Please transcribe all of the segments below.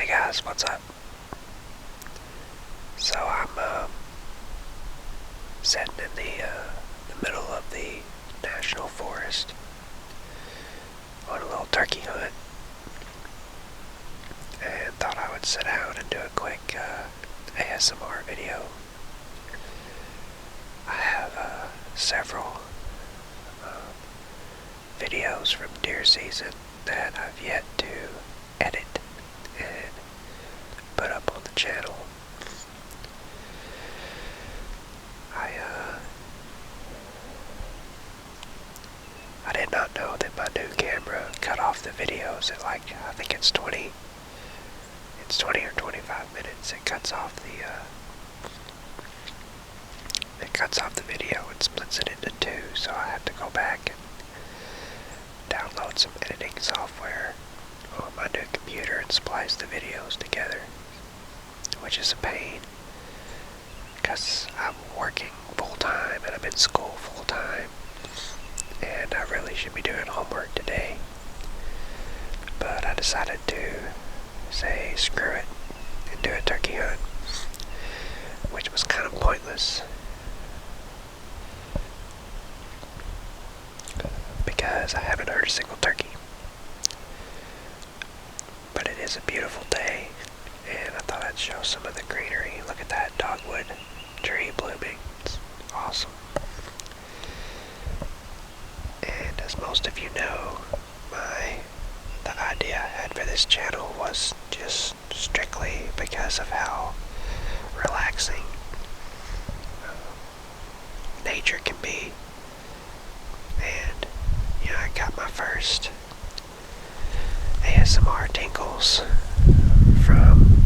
Hey guys, what's up? So I'm sitting in the middle of the national forest on a little turkey hunt, and thought I would sit down and do a quick ASMR video. I have several videos from deer season that I've yet to edit and put up on the channel. I did not know that my new camera cut off the videos at I think it's 20 or 25 minutes. It cuts off the video and splits it into two, so I have to go back and download some editing software on my new computer and splice the videos together, which is a pain because I'm working full-time and I'm in school full-time, and I really should be doing homework today, but I decided to say screw it and do a turkey hunt, which was kind of pointless because I haven't heard a single turkey. But it is a beautiful day, and I thought I'd show some of the greenery. Look at that dogwood tree blooming. It's awesome. And as most of you know, the idea I had for this channel was just strictly because of how relaxing nature can be. And I got my first ASMR tingles from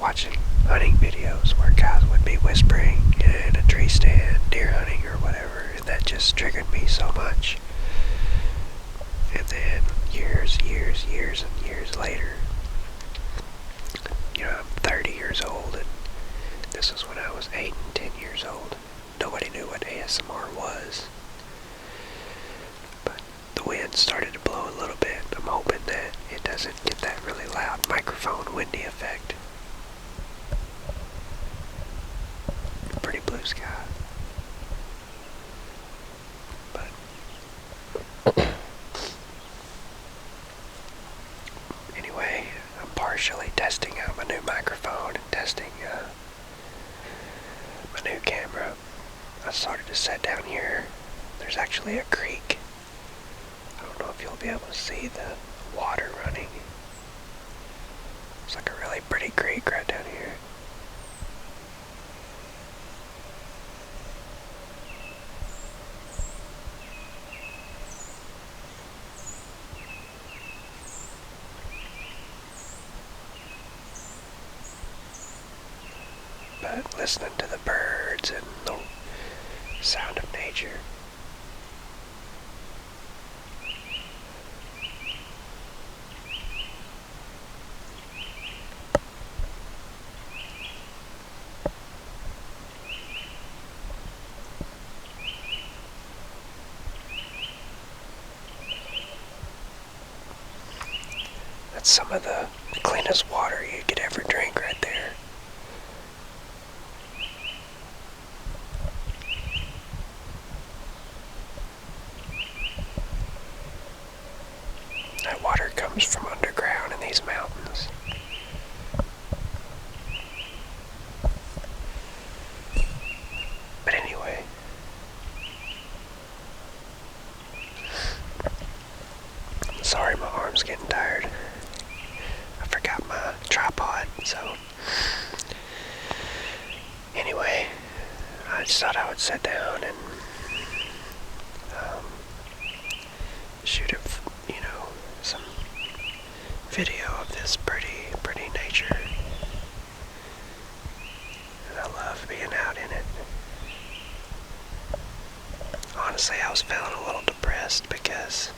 watching hunting videos where guys would be whispering in a tree stand, deer hunting or whatever, and that just triggered me so much. And then years and years later, I'm 30 years old, and this was when I was 8 and 10 years old. Nobody knew what ASMR was. But the wind started to blow a little bit. I'm hoping that it doesn't get that really loud microphone windy effect. Pretty blue sky. But anyway, I'm partially testing out my new microphone and testing my new camera. I started to set down here. There's actually a creek. I don't know if you'll be able to see the water running. It's like a really pretty creek right down here. But listening to the birds and the sound of nature. That's some of the cleanest water you could ever drink right there. That water comes from underground in these mountains. But anyway, sorry, my arm's getting tired. I forgot my tripod, so anyway, I just thought I would sit down and shoot some video of this pretty nature. And I love being out in it. Honestly, I was feeling a little depressed because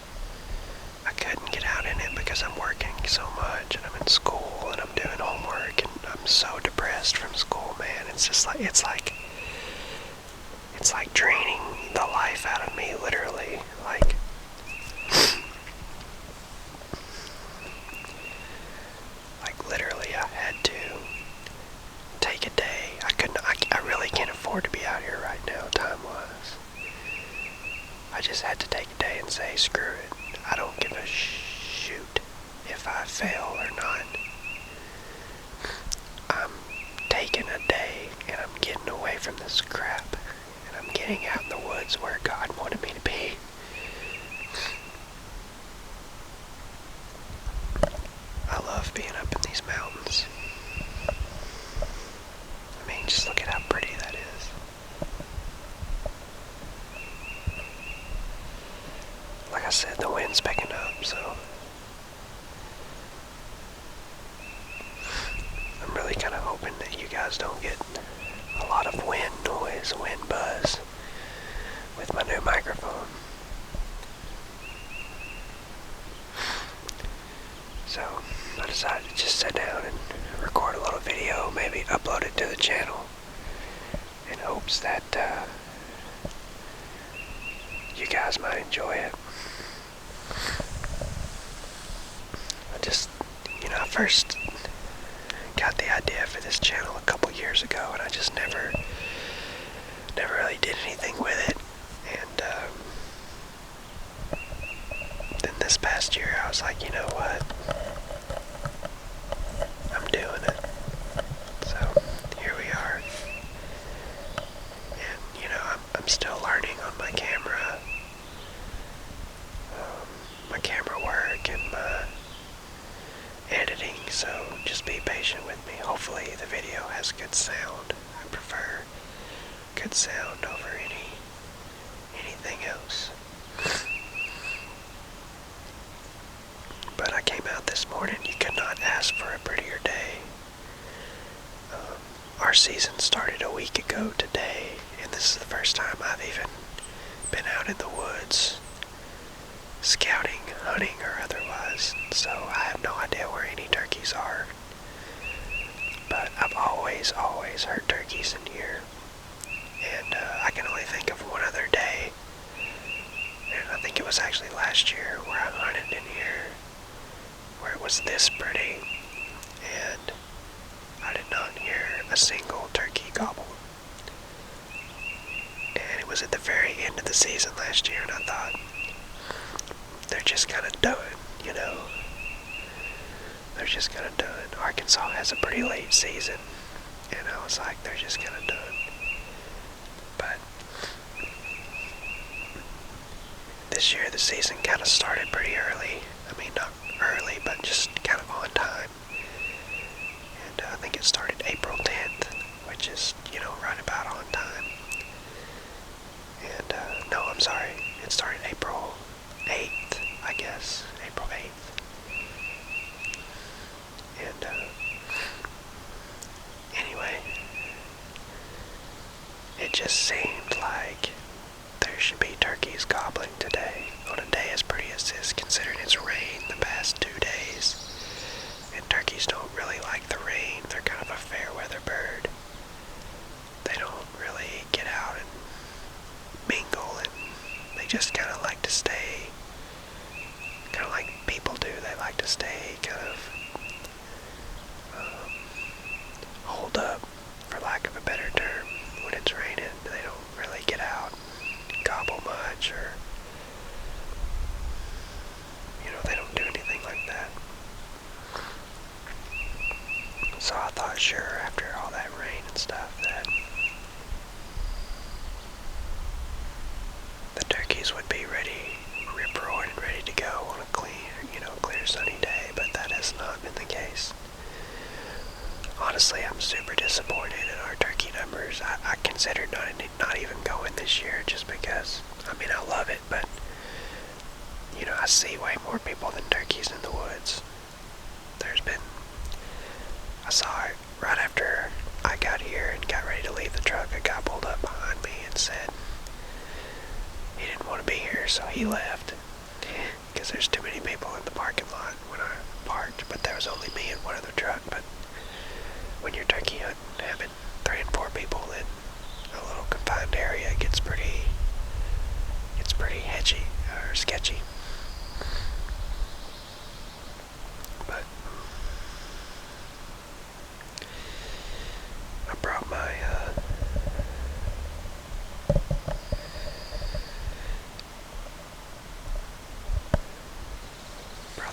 I couldn't get out in it because I'm working so much and I'm in school and I'm doing homework, and I'm so depressed from school, man. It's like draining the life out of me, literally. Like, day and say, screw it, I don't give a shoot if I fail or not. I'm taking a day and I'm getting away from this crap and I'm getting out in the woods where God wanted me to be. I love being up in these mountains. I mean, just look at how pretty that is. Like I said, the wind's picking up, so I'm really kind of hoping that you guys don't get a lot of wind noise, wind buzz with my new microphone. So I decided to just sit down and record a little video, maybe upload it to the channel in hopes that you guys might enjoy it. I first got the idea for this channel a couple years ago, and I just never really did anything with it. And then this past year, I was like, you know what? I'm doing it. So here we are. And I'm still learning on my camera work and my editing, so just be patient with me. Hopefully the video has good sound. I prefer good sound over anything else. But I came out this morning. You could not ask for a prettier day. Our season started a week ago today, and this is the first time I've even been out in the woods scouting, hunting, or otherwise, so I have no idea where any turkeys are. But I've always heard turkeys in here, and I can only think of one other day, and I think it was actually last year where I hunted in here, where it was this pretty, and I did not hear a single turkey gobble. And it was at the very end of the season last year, and I thought, they're just kind of done, They're just kind of done. Arkansas has a pretty late season, and I was like, they're just kind of done. But this year the season kind of started pretty early. I mean, not early, but just kind of on time. And I think it started April 10th, which is, right about on time. And, no, I'm sorry, it started April 8th, I guess, April 8th. And, anyway, it just seemed like there should be turkeys gobbling today, on a day as pretty as this, considering it's rained the past 2 days. And turkeys don't really like the rain. They're kind of a fair weather bird. They don't really get out and mingle, and they just kind of like to stay, kind of like people do. They like to stay kind of hold up, for lack of a better term, when it's raining. They don't really get out and gobble much, or they don't do anything like that. So I thought, sure, after all that rain and stuff, that the turkeys would be ready, rip-roaring and ready to go on a clear sunny day, but that has not been the case. Honestly, I'm super disappointed in our turkey numbers. I considered not even going this year, just because, I love it, but, I see way more people than turkeys in the woods. I saw it right after I got here and got ready to leave the truck. A guy pulled up behind me and said he didn't want to be here, so he left, because there's too many people in the parking lot when I parked. But there was only me and one other truck. But when you're turkey hunting, having 3 and 4 people in a little confined area gets pretty hedgy or sketchy. But I brought my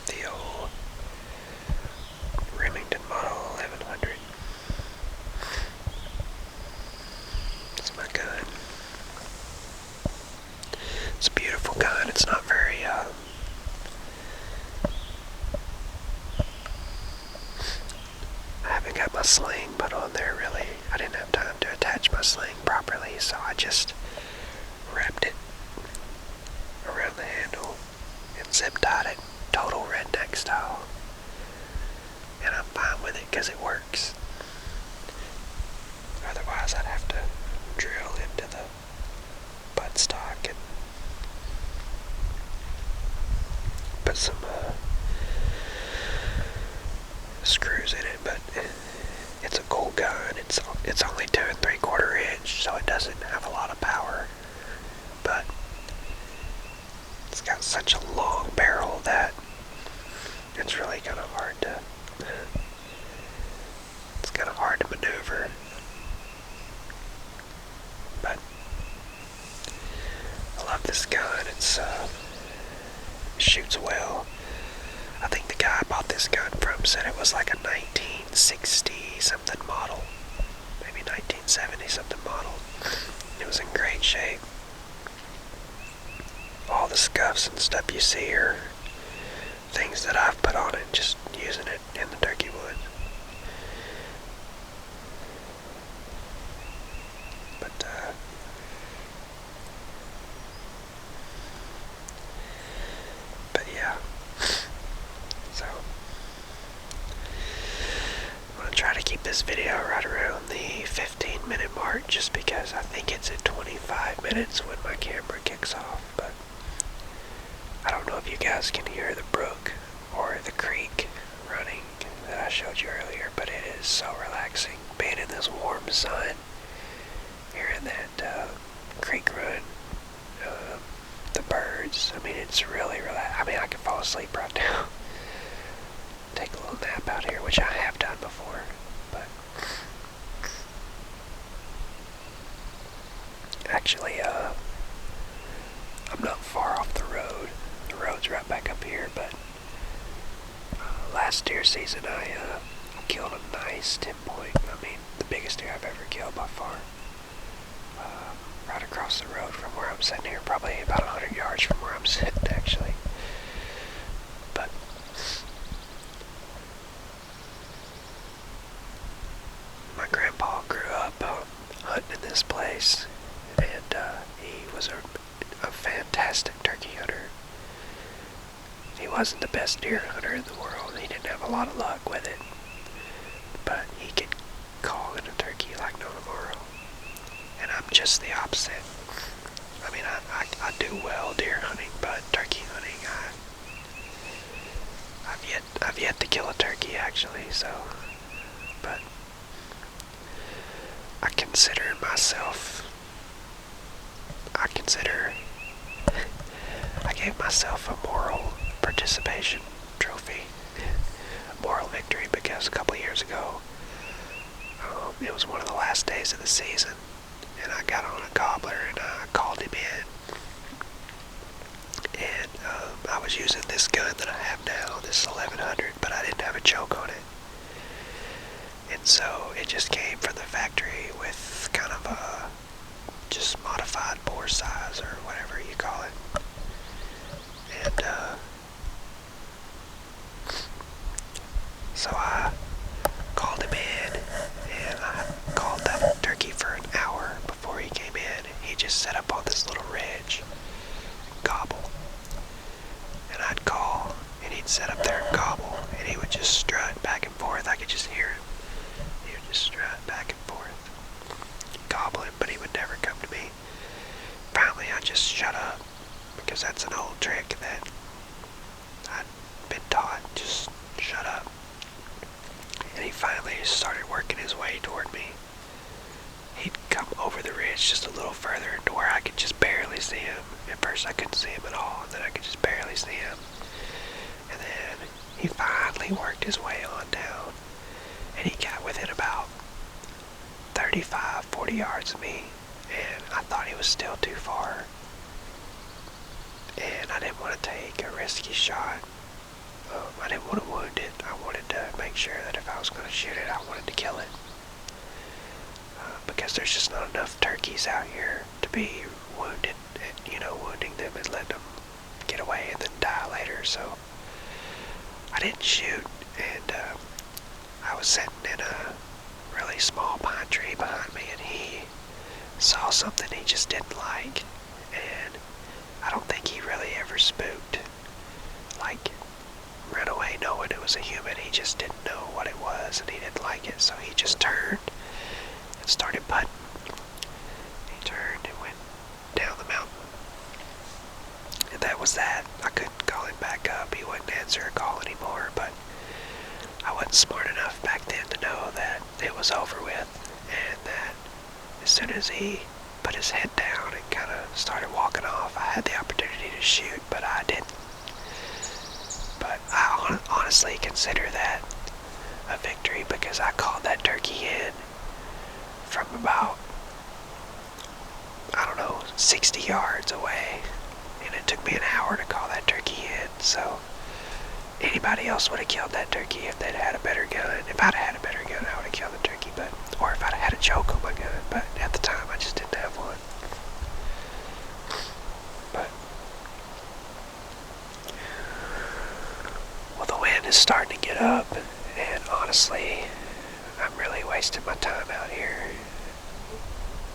the old Remington Model 1100. It's my gun. It's a beautiful gun. It's not very, I haven't got my sling put on there really. I didn't have time to attach my sling properly, so I just wrapped it around the handle and zip tied it, total redneck style. And I'm fine with it because it works. Otherwise I'd have to drill into the buttstock and put some screws in it, but it's a cool gun. It's only 2 3/4 inch, so it doesn't have a lot of power, but it's got such a long barrel that it's really kind of hard to maneuver. But I love this gun. It shoots well. I think the guy I bought this gun from said it was like a 1960 something model, maybe 1970 something model. It was in great shape. All the scuffs and stuff you see are things that I've put on it just using it in the turkey woods. But yeah. So I'm gonna try to keep this video right around the 15-minute mark, just because I think it's at 25 minutes when my camera kicks off. But I don't know if you guys can hear the brook or the creek running that I showed you earlier, but it is so relaxing being in this warm sun, hearing that creek run, the birds. I mean, it's really relaxing. I mean, I could fall asleep right now. Take a little nap out here, which I have done before, but actually, I'm not far off the road. The road's right back up here, but last deer season I killed a nice 10-point. I mean, the biggest deer I've ever killed by far. Right across the road from where I'm sitting here, probably about 100 yards from where I'm sitting actually. But my grandpa grew up hunting in this place, and he was a fantastic turkey hunter. He wasn't the best deer hunter in the world. He didn't have a lot of luck with it, but he could call in a turkey like no tomorrow. And I'm just the opposite. I mean, I do well deer hunting, but turkey hunting, I've yet to kill a turkey actually. So, but I gave myself a moral participation trophy, a moral victory, because a couple years ago, it was one of the last days of the season, and I got on a gobbler and I called him in. And I was using this gun that I have now, this 1100, but I didn't have a choke on it. And so it just came from the factory with kind of a just modified bore size or whatever you call it. And so I called him in, and I called that turkey for an hour before he came in. He just set up on this little ridge and gobble. And I'd call, and he'd sit up there and gobble, and he would just strut back and forth. I could just hear him. He would just strut back and forth, gobbling, but he would never come to me. Finally, I just shut up, because that's an old trick that I'd been taught. Just shut up. And he finally started working his way toward me. He'd come over the ridge just a little further to where I could just barely see him. At first I couldn't see him at all, and then I could just barely see him. And then he finally worked his way on down, and he got within about 35, 40 yards of me, and I thought he was still too far. And I didn't want to take a risky shot. I didn't want to wound it. I wanted to make sure that if I was going to shoot it, I wanted to kill it. Because there's just not enough turkeys out here to be wounded, and, wounding them and letting them get away and then die later. So I didn't shoot, and I was sitting in a really small pine tree behind me, and he saw something he just didn't like, and I don't think he really ever spooked, like, ran away knowing it was a human. He just didn't know what it was, and he didn't like it, so he just turned and started putting. He turned and went down the mountain, and that was that. I couldn't call him back up. He wouldn't answer a call anymore, but I wasn't smart enough back then to know that it was over with, and that as soon as he put his head down and kind of started walking off, I had the opportunity to shoot, but I didn't. But I honestly consider that a victory, because I called that turkey in from about, 60 yards away, and it took me an hour to call that turkey in. So anybody else would have killed that turkey if they'd had a better gun. If I'd had a better gun, I would have killed the turkey, or if I'd had a choke on my gun, but at the time I just didn't have one. But, well, the wind is starting to get up, and honestly, I'm really wasting my time out here.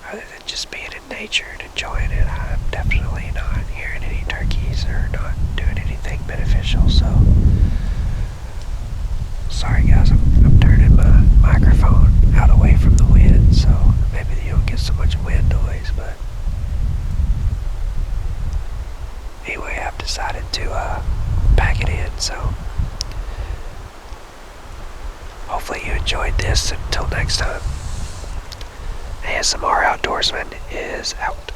Other than just being in nature and enjoying it, I'm definitely not hearing any turkeys or not doing anything beneficial, so sorry guys, I'm turning my microphone out away from the wind, so maybe you don't get so much wind noise, but anyway, I've decided to pack it in, so hopefully you enjoyed this. Until next time, ASMR Outdoorsman is out.